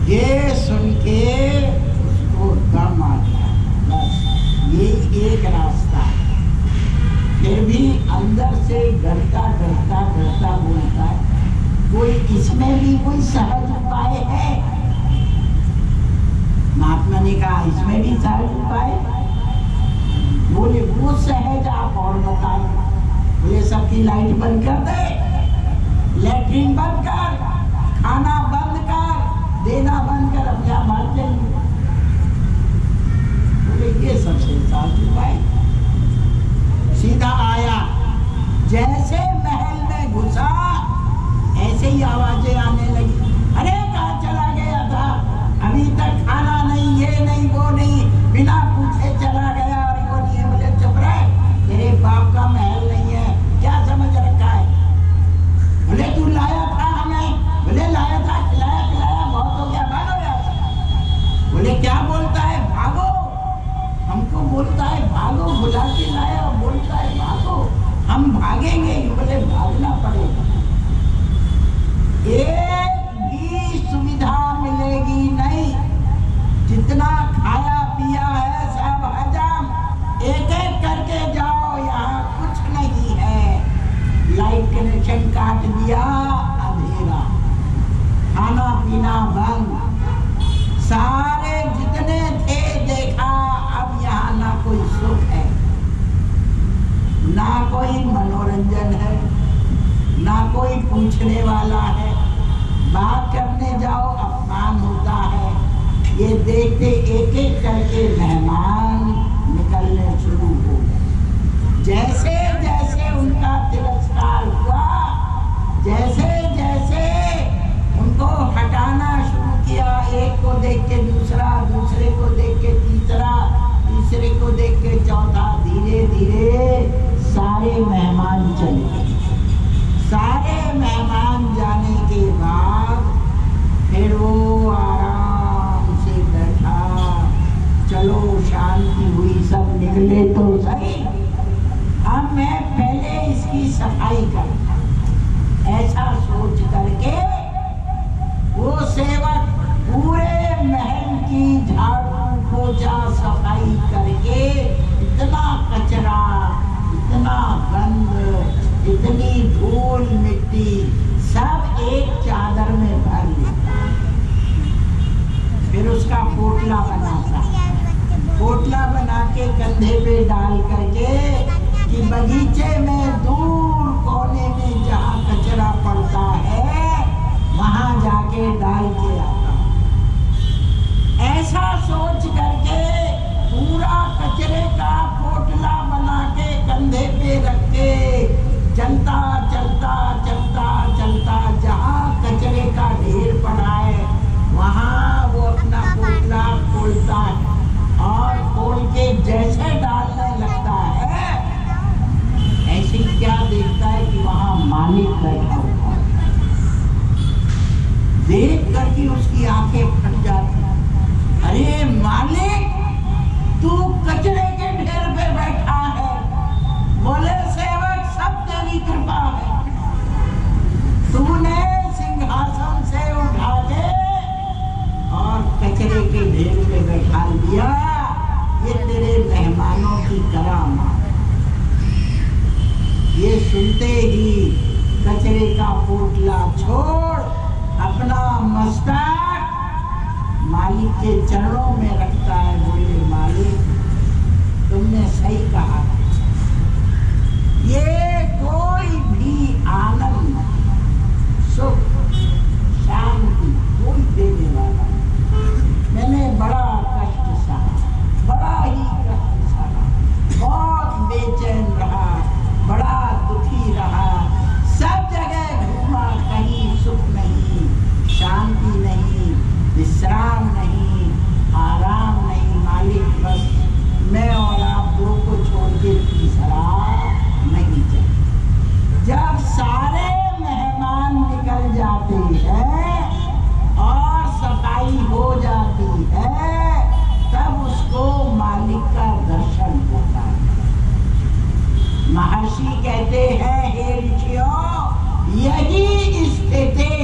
ये सुन के उसको दम आ गया, बस ये एक रास्ता है। फिर भी अंदर से डरता डरता डरता बोलता है कोई इसमें भी कोई सहज उपाय है? महात्मा ने कहा इसमें भी सहज उपाय। बोले वो सहज आप और बताओ। बोले सबकी लाइट बंद कर दे, लैट्रिन बंद कर, खाना बंद कर, देना बंद कर, अपने आप भाग जाएंगे। बोले ये सबसे साधु भाई। सीधा आया, जैसे महल में घुसा ऐसे ही आवाजें आने लगी, अरे कहाँ चला गया था, अभी तक खाना नहीं, ये नहीं वो नहीं, बिना पूछे चला गया, और वो नहीं है। बोले चुप रहे, तेरे बाप का महल नहीं है, क्या समझ रखा है। बोले तू लाया था हमें, बोले लाया था, खिलाया पिलाया, बहुत हो गया, भागो यार। बोले क्या बोलता है, भागो, हमको बोलता है भागो, बुला के लाया और बोलता है भागो, हम भागेंगे। बोले भागना पड़ेगा, एक भी सुविधा मिलेगी नहीं, जितना खाया पिया है सब हजम, एक एक करके जाओ, यहाँ कुछ नहीं है। लाइट कनेक्शन काट दिया, अंधेरा, खाना पीना बंद, सारे जितने थे देखा, अब यहाँ ना कोई सुख है, ना कोई मनोरंजन है, ना कोई पूछने वाला है, बात करने जाओ अपमान होता है। ये देखते एक एक करके मेहमान निकलने शुरू हो गए। जैसे जैसे उनका तिरस्कार हुआ, जैसे जैसे उनको हटाना शुरू किया, एक को देख के दूसरा, दूसरे को देख के तीसरा, तीसरे को देख के चौथा, धीरे धीरे सारे मेहमान चले गए। सारे मेहमान जाने के बाद फिर वो आराम से बैठा, चलो शांति हुई, सब निकले तो सही, अब मैं पहले इसकी सफाई कर, ऐसा सोच करके वो सेवक पूरे महल की झाड़ू पोछा सफाई करके, इतना कचरा, इतना गंद, इतनी धूल मिट्टी सब एक चादर में भर लिया। फिर उसका पोटला बनाता, पोटला बना के कंधे पे डाल करके कि बगीचे में दूर कोने में जहाँ कचरा पड़ता है वहां जाके डाल के आता। ऐसा सोच करके पूरा कचरे का पोटला बना के कंधे पे रख के चलता चलता चलता चलता, जहाँ कचरे का ढेर पड़ा है वहाँ वो अपना पोटला खोलता है, और खोल के जैसे डालने लगता है, ऐसे ही क्या देखता है कि वहाँ मालिक बैठा हुआ है। देख करके उसकी आंखें फट जाती, अरे मालिक तू कचरे के ढेर पे बैठा है। बोले सेवक सब तेरी कृपा है, तूने सिंहासन से उठा के और कचरे के ढेर पे बैठा दिया, ये तेरे मेहमानों की करामात। ये सुनते ही कचरे का पोटला छोड़ अपना मस्तक मालिक के चरणों में रखता है। बोले मालिक तुमने सही कहा, ये कोई भी आनंद, सुख, शांति कोई देने वाला, मैंने बड़ा कष्ट सहा, बड़ा ही कष्ट सहा, बहुत बेचैन रहा, बड़ा दुखी रहा, सब जगह घूमा, कहीं सुख नहीं, शांति नहीं, विश्राम नहीं, आराम नहीं। मालिक बस मैं और आप दो को छोड़ के तीसरा नहीं चले। जब सारे मेहमान निकल जाते हैं और सफाई हो जाती है, तब उसको मालिक का दर्शन होता है। महर्षि कहते हैं, हे ऋषियों, यही स्थिति,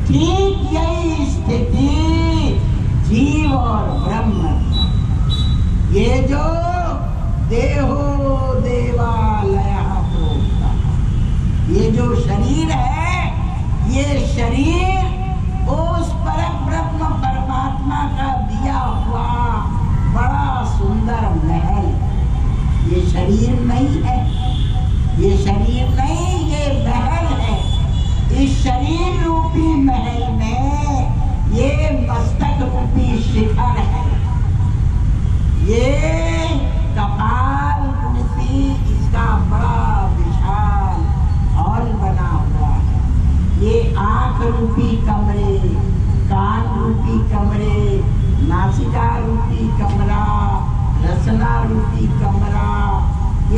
ठीक यही स्थिति जीव और ब्रह्म, ये जो देहो देवालय होता, ये जो शरीर है, ये शरीर उस परम ब्रह्म परमात्मा का दिया हुआ बड़ा सुंदर महल। ये शरीर नहीं है, ये शरीर नहीं, ये महल है। इस शरीर रूपी महल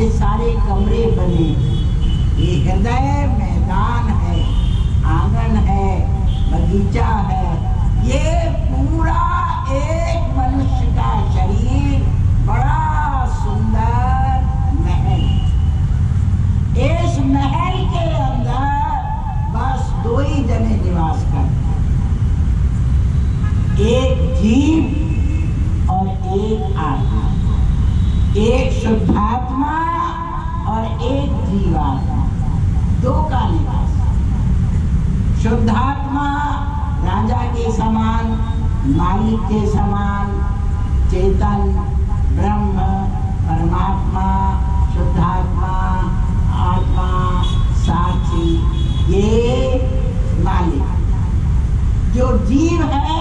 ये सारे कमरे बने, ये हृदय मैदान है, आंगन है, बगीचा है, ये पूरा एक मनुष्य का शरीर बड़ा सुंदर महल। इस महल के अंदर बस दो ही जने निवास करते, एक जीव और एक आत्मा, एक शुद्धात्मा और एक जीवात्मा, दो का निवास। शुद्धात्मा राजा के समान, मालिक के समान, चेतन ब्रह्म परमात्मा, शुद्धात्मा आत्मा साक्षी, ये मालिक। जो जीव है,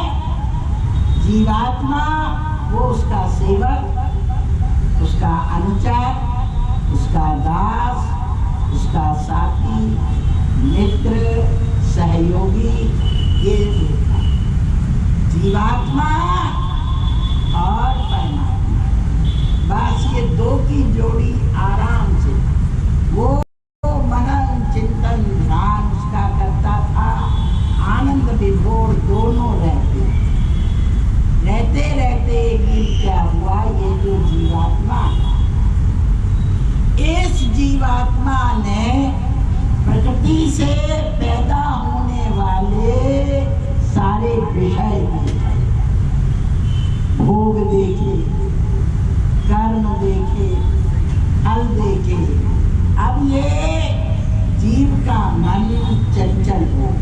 जीवात्मा, वो उसका सेवक, उसका अनुचर, उसका दास, उसका साथी, मित्र, सहयोगी, ये जीवात्मा और परमात्मा, बस ये दो की जोड़ी आराम से वो मनन चिंतन ध्यान उसका करता था। आनंद विभोर दोनों रहते रहते एक दिन क्या हुआ, ये जो जीवात्मा, इस जीवात्मा ने प्रकृति से पैदा होने वाले सारे विषय देखे, भोग देखे, कर्म देखे, फल देखे। अब ये जीव का मन चंचल हो,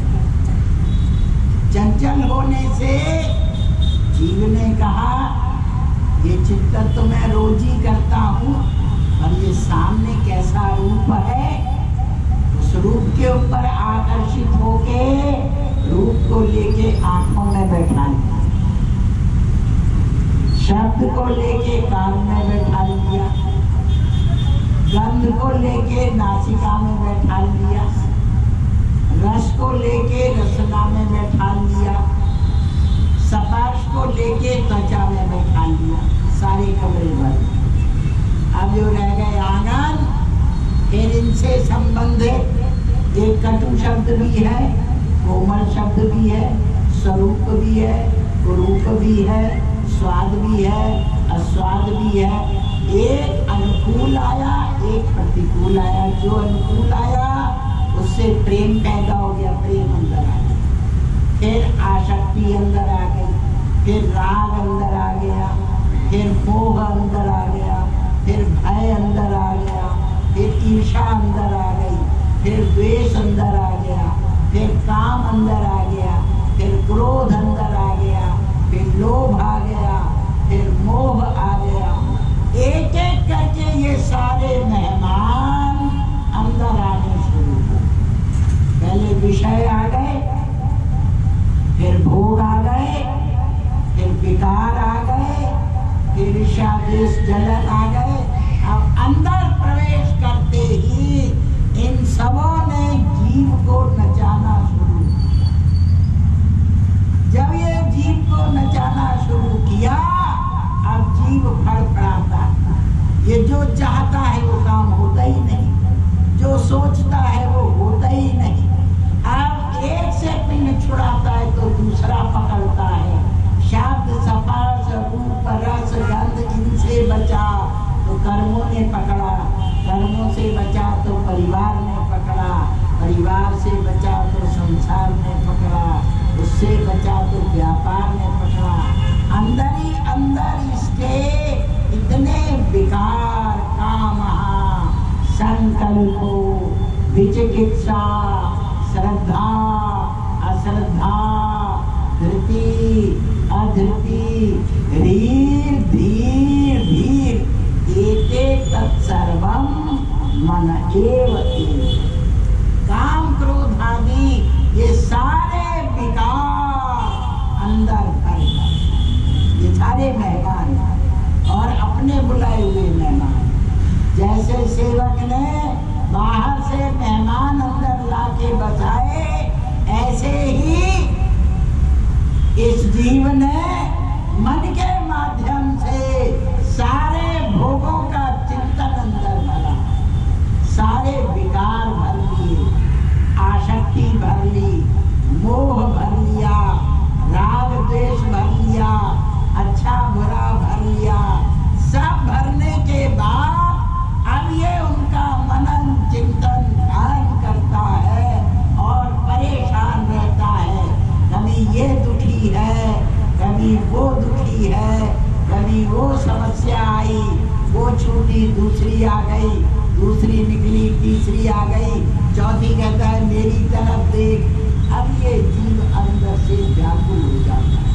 चंचल होने से जीव ने कहा, ये चिंतन तो मैं रोज ही करता हूँ, और ये सामने कैसा रूप है, उस रूप के ऊपर आकर्षित होके रूप को लेके आंखों में बैठा लिया, शब्द को लेके कान में बैठा लिया, गंध को लेके नासिका में बैठा लिया, रस को लेके रसना में बैठा लिया, स्पर्श को लेके त्वचा में बैठा लिया, सारे कमरे भर। अब जो रह गए आंगन, फिर इनसे संबंधित एक कटु शब्द भी है, कोमल शब्द भी है, स्वरूप भी है, कुरूप भी है, स्वाद भी है, अस्वाद भी है। एक अनुकूल आया, एक प्रतिकूल आया। जो अनुकूल आया उससे प्रेम पैदा हो गया, प्रेम अंदर आ गया, फिर आसक्ति अंदर आ गई, फिर राग अंदर आ गया, फिर मोह अंदर आ गया, फिर भय अंदर आ गया, फिर ईर्ष्या अंदर आ गई, फिर द्वेष अंदर आ गया, फिर काम अंदर आ गया, फिर क्रोध अंदर आ गया, फिर लोभ आ गया, फिर मोह आ गया। एक एक करके ये सारे मेहमान अंदर आने शुरू हुए। पहले विषय आ गए, फिर भोग आ गए, फिर विकार आ गए, फिर ईर्ष्या द्वेष जलन आ गए। अब अंदर प्रवेश करते ही इन सबों ने जीव को नचाना शुरू किया। जब ये जीव को नचाना शुरू किया, अब जीव फड़फड़ाता। ये जो चाहता है वो काम होता ही नहीं, जो सोचता है वो होता ही नहीं। अब एक से पिंड छुड़ाता है तो दूसरा पकड़ता है। शब्द स्पर्श रूप रस गंध इनसे बचा तो कर्मों ने पकड़ा, कर्मों से बचा तो परिवार ने पकड़ा, परिवार से बचा तो संसार ने पकड़ा, उससे बचा तो व्यापार ने पकड़ा। अंदर ही अंदर इसके इतने विकार, काम, संकल्पो, विचिकित्सा, श्रद्धा, अश्रद्धा, धृति, अधृति, रीर, धीर, धीर, एते तत्सर्वं मन एव एव। काम क्रोध आदि ये सारे विकार अंदर भर गए। ये सारे मेहमान और अपने बुलाए हुए मेहमान। जैसे सेवक ने बाहर से मेहमान अंदर लाके बसाए, ऐसे ही इस जीव ने मन के माध्यम से सारे भोगों का चिंतन अंदर भरा। कभी वो दुखी है, कभी वो समस्या आई, वो छूटी दूसरी आ गई, दूसरी निकली तीसरी आ गई, चौथी कहता है मेरी तरफ देख। अब ये जीव अंदर से व्याकुल हो जाता है,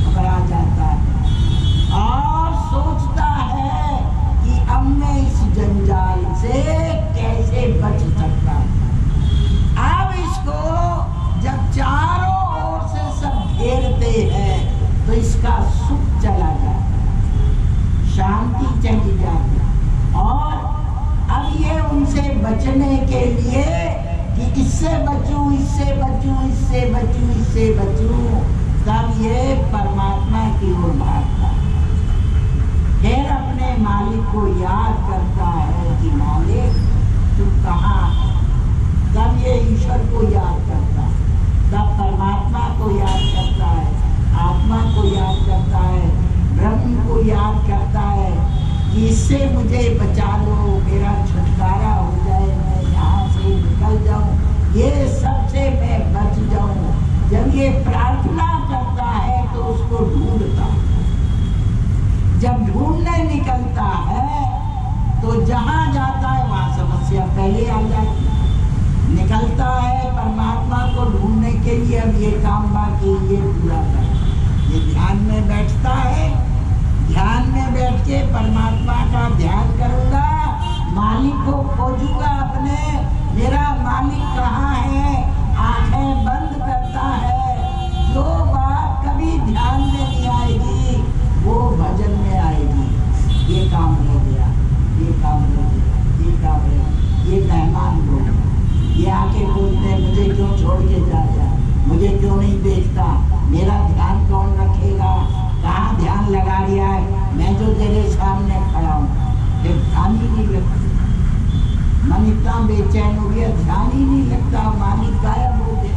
घबरा जाता है और सोचता है कि अब मैं इस जंजाल से कैसे बच सकता हूं। अब इसको जब चारों ओर से सब घेरते हैं तो इसका सुख चला जाता, शांति चली जाती। और अब ये उनसे बचने के लिए कि इससे बचूं, इससे बचूं, इससे बचूं, इससे बचूं, तब ये परमात्मा की ओर भागता है। फिर अपने मालिक को याद करता है कि मालिक तू कहाँ है। तब ये ईश्वर को याद करता है, तब परमात्मा को याद करता है, आत्मा को याद करता है, ब्रह्म को याद करता है कि इससे मुझे बचा लो, मेरा छुटकारा हो जाए, मैं यहाँ से निकल जाऊँ, ये सबसे मैं बच जाऊँ। जब ये प्रार्थना करता है तो उसको ढूंढता, जब ढूंढने निकलता है तो जहाँ जाता है वहाँ समस्या पहले आ जाती है। निकलता है परमात्मा को ढूंढने के लिए, अब ये काम बाकी ये पूरा कर। ये ध्यान में बैठता है, ध्यान में बैठ के परमात्मा का ध्यान करूंगा, मालिक को खोजूंगा अपने, मेरा मालिक कहाँ है। आंखें बंद करता है, जो बात कभी ध्यान में नहीं आएगी वो भजन में आएगी। ये काम रह गया, ये काम रह गया, ये काम रह गया। ये मेहमान लोग ये आके बोलते हैं मुझे क्यों छोड़ के जा रहा, मुझे क्यों नहीं देखता, मेरा ध्यान कौन रखेगा, कहाँ ध्यान लगा रिया है, मैं जो तेरे सामने खड़ा हूँ। फिर ध्यान ही नहीं लगता, मन इतना बेचैन हो गया, ध्यान ही नहीं लगता, मालिक गायब हो गया,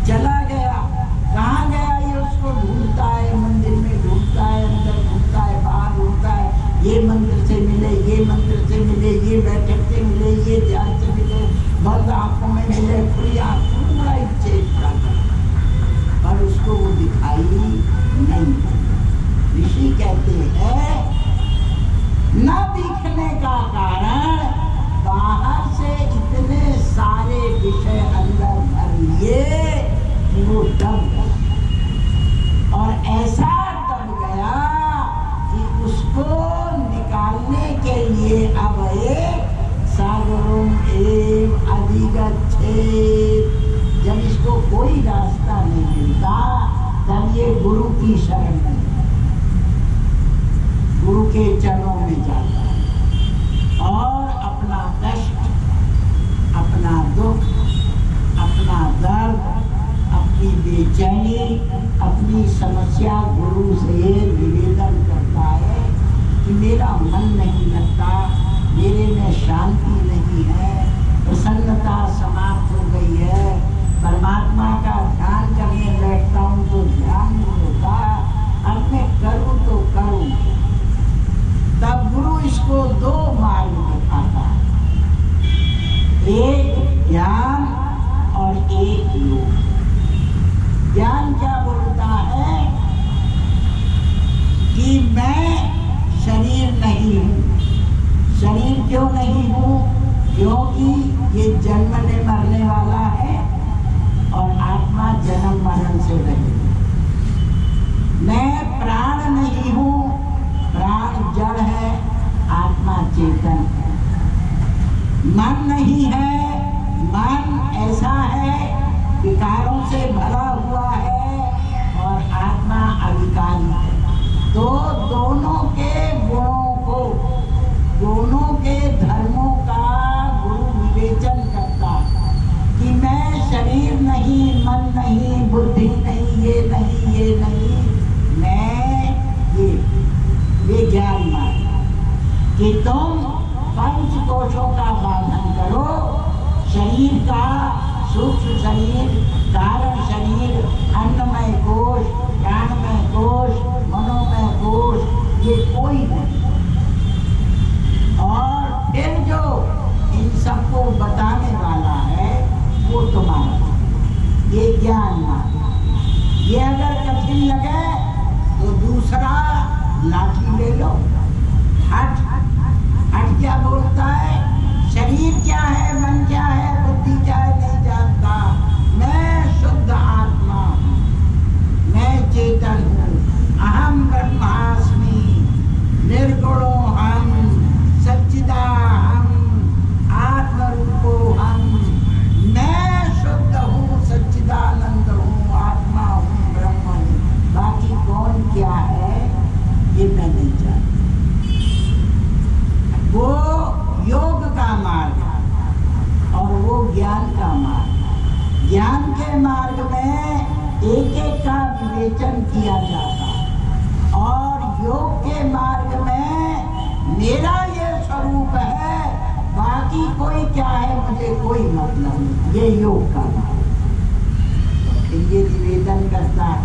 चला गया। कहाँ गया ये उसको ढूंढता है, मंदिर में ढूंढता है, अंदर ढूंढता है, बाहर ढूंढता है, ये मंदिर से मिले, ये मंदिर से मिले, ये बैठक से मिले, ये ध्यान से मिले, बंद आंखों में मिले, खुली आंख, पूरा ही चेक करता, पर उसको वो दिखाई नहीं। ऋषि कहते हैं न दिखने का कारण बाहर से इतने सारे विषय अंदर भर लिए कि वो दब गया, और ऐसा दब गया कि उसको निकालने के लिए अब एक सागरम एव अधिगच्छेत्, जब इसको कोई रास्ता नहीं मिलता तब ये गुरु की शरण में, गुरु के चरणों में जाता है और अपना कष्ट, अपना दुख, अपना दर्द, अपनी बेचैनी, अपनी समस्या गुरु से निवेदन करता है कि मेरा मन नहीं लगता, मेरे में शांति नहीं है, प्रसन्नता समाप्त हो गई है, परमात्मा का ध्यान करने बैठता हूँ तो ध्यान नहीं होता, अब मैं करूँ तो करूँ। तब गुरु इसको दो मार्ग दिखाता है, एक ज्ञान और एक योग। ज्ञान क्या बोलता है कि मैं शरीर नहीं हूँ। शरीर क्यों नहीं हूँ? क्योंकि ये जन्मने मरने वाला है और आत्मा जन्म मरण से रहे। मैं प्राण नहीं हूँ, प्राण जड़ है, आत्मा चेतन है। मन नहीं है, मन ऐसा है विकारों से भरा हुआ है और आत्मा अविकारी है। तो दोनों के गुणों को, दोनों के धर्मों का गुरु विवेचन करता कि मैं शरीर नहीं, मन नहीं, बुद्धि नहीं, ये नहीं, ये नहीं, मैं ये ज्ञान मान कि तुम पंच कोशों का बांधन करो, शरीर का, सूक्ष्म शरीर, कारण शरीर, अन्नमय कोश, प्राणमय कोश, मनोमय कोश, ये कोई नहीं। और फिर जो इन सबको बताने वाला है वो तुम्हारा, ये ज्ञान मान। ये अगर कठिन लगे लाठी ले लो। हट हट क्या बोलता है? शरीर क्या है, मन क्या है, बुद्धि क्या है नहीं जानता। मैं शुद्ध आत्मा हूँ, मैं चेतन हूँ। अहम ब्रह्मास्मि निर्गुणो हम सच्चिदाहम आत्मरूपो हम। मैं शुद्ध हूँ, सच्चिदानंद हूँ, आत्मा हूँ, ब्रह्म हूँ। बाकी कौन क्या है ये मैं नहीं जानता। वो योग का मार्ग और वो ज्ञान का मार्ग। ज्ञान के मार्ग में एक एक का विवेचन किया जाता और योग के मार्ग में मेरा ये स्वरूप है, बाकी कोई क्या है मुझे कोई मतलब नहीं। ये योग का मार्ग। ये निवेदन करता है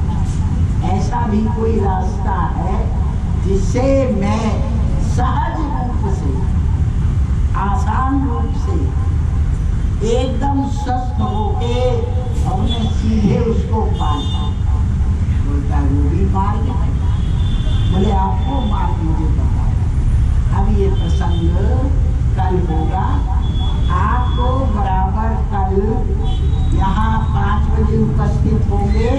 ऐसा भी कोई रास्ता है जिससे मैं सहज रूप से, आसान रूप से, एकदम स्वस्थ होके और मैं सीधे उसको पाता। बोलता वो भी मार्ग है। बोले आपको मार्ग मुझे बताओ। अब ये प्रसंग कल होगा। आपको बराबर कल यहाँ 5 बजे उपस्थित होंगे।